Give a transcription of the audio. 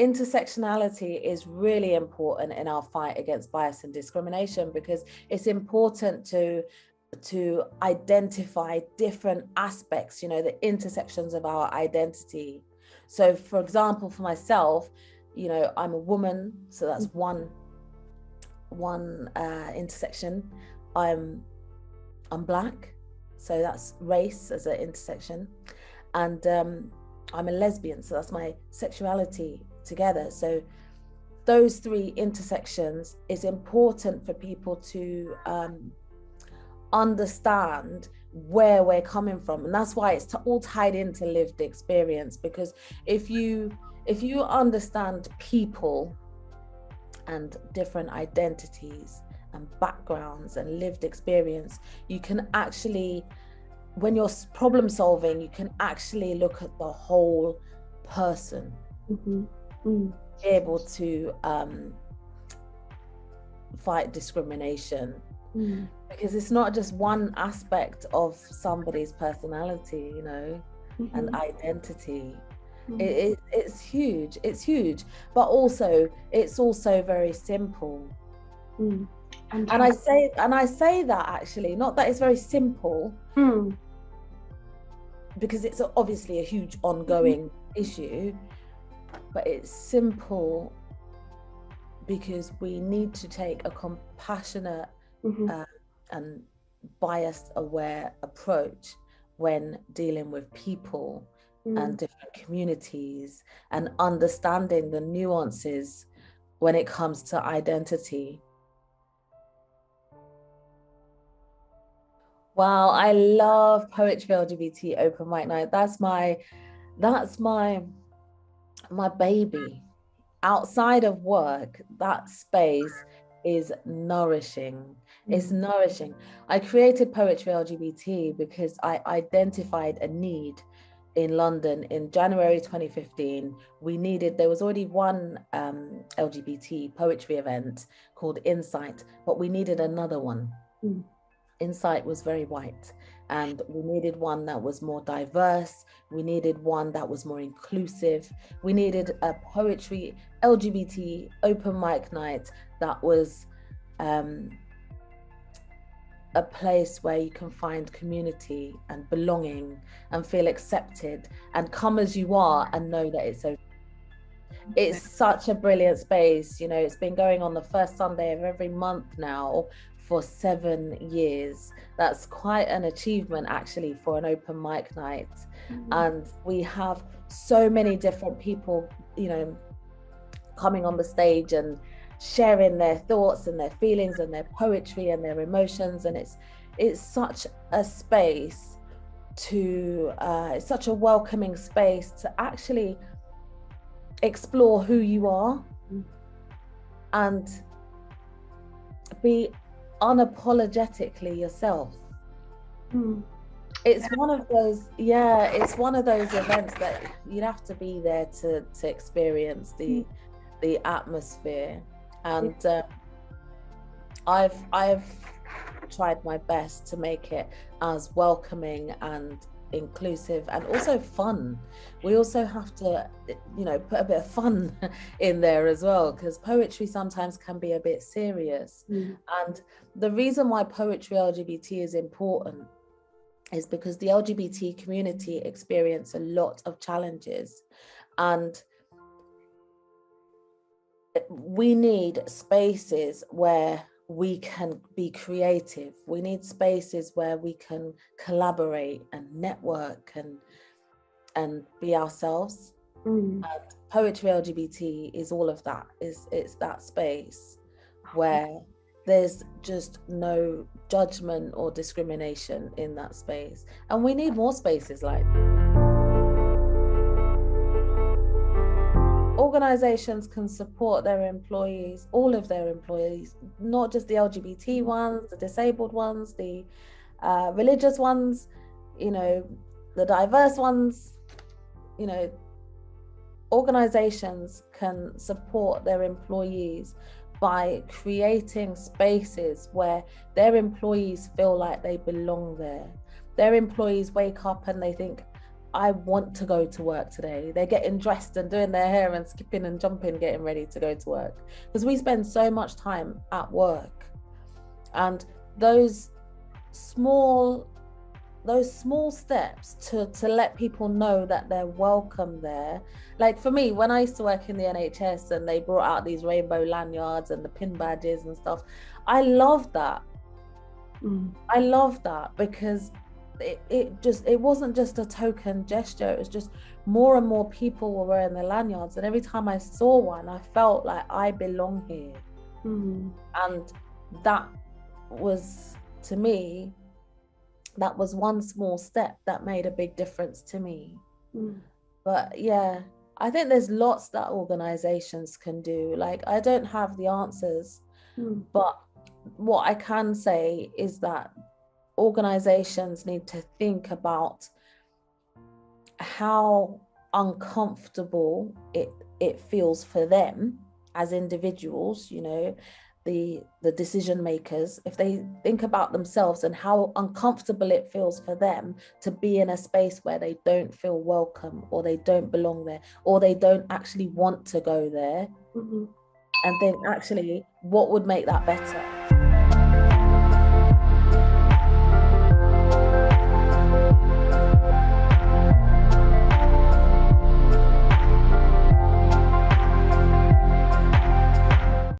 intersectionality is really important in our fight against bias and discrimination, because it's important to identify different aspects, you know, the intersections of our identity. So for example, for myself, you know, I'm a woman, so that's one intersection. I'm Black, so that's race as an intersection, and I'm a lesbian, so that's my sexuality together. So those three intersections is important for people to understand where we're coming from, and that's why it's all tied into lived experience. Because if you understand people and different identities and backgrounds and lived experience, you can actually, when you're problem solving, you can actually look at the whole person, be able to fight discrimination, because it's not just one aspect of somebody's personality, you know, and identity. It's huge, but also it's also very simple. And I say that actually, not that it's very simple, because it's obviously a huge ongoing issue, but it's simple because we need to take a compassionate and bias aware approach when dealing with people and different communities, and understanding the nuances when it comes to identity. Wow, I love Poetry LGBT Open Mic Night. That's my baby. Outside of work, that space is nourishing. It's nourishing. I created Poetry LGBT because I identified a need in London in January 2015. There was already one LGBT poetry event called Insight, but we needed another one. Insight was very white, and we needed one that was more diverse. We needed one that was more inclusive. We needed a poetry LGBT open mic night that was a place where you can find community and belonging and feel accepted and come as you are and know that it's okay. It's such a brilliant space. You know, it's been going on the first Sunday of every month now for 7 years. That's quite an achievement actually for an open mic night. And we have so many different people, you know, coming on the stage and sharing their thoughts and their feelings and their poetry and their emotions. And it's such a space to it's such a welcoming space to actually explore who you are and be unapologetically yourself. It's one of those, it's one of those events that you'd have to be there to experience the atmosphere. And I've tried my best to make it as welcoming and inclusive and also fun. We also have to, you know, put a bit of fun in there as well, because poetry sometimes can be a bit serious. And the reason why Poetry LGBT is important is because the LGBT community experience a lot of challenges, and we need spaces where we can be creative. We need spaces where we can collaborate and network and be ourselves. And Poetry LGBT is all of that. It's that space where there's just no judgment or discrimination in that space. And we need more spaces like that. Organizations can support their employees, all of their employees, not just the LGBT ones, the disabled ones, the religious ones, you know, the diverse ones. You know, organizations can support their employees by creating spaces where their employees feel like they belong there. Their employees wake up and they think, I want to go to work today. They're getting dressed and doing their hair and skipping and jumping, getting ready to go to work. Because we spend so much time at work. And those small steps to let people know that they're welcome there. Like for me, when I used to work in the NHS and they brought out these rainbow lanyards and the pin badges and stuff, I loved that. I love that, because it wasn't just a token gesture. It was just more and more people were wearing the lanyards, and every time I saw one, I felt like I belong here. And that was, to me, that was one small step that made a big difference to me. But yeah, I think there's lots that organizations can do. Like, I don't have the answers, but what I can say is that organizations need to think about how uncomfortable it feels for them as individuals, you know, the decision makers, if they think about themselves and how uncomfortable it feels for them to be in a space where they don't feel welcome, or they don't belong there, or they don't actually want to go there, and think, actually, what would make that better?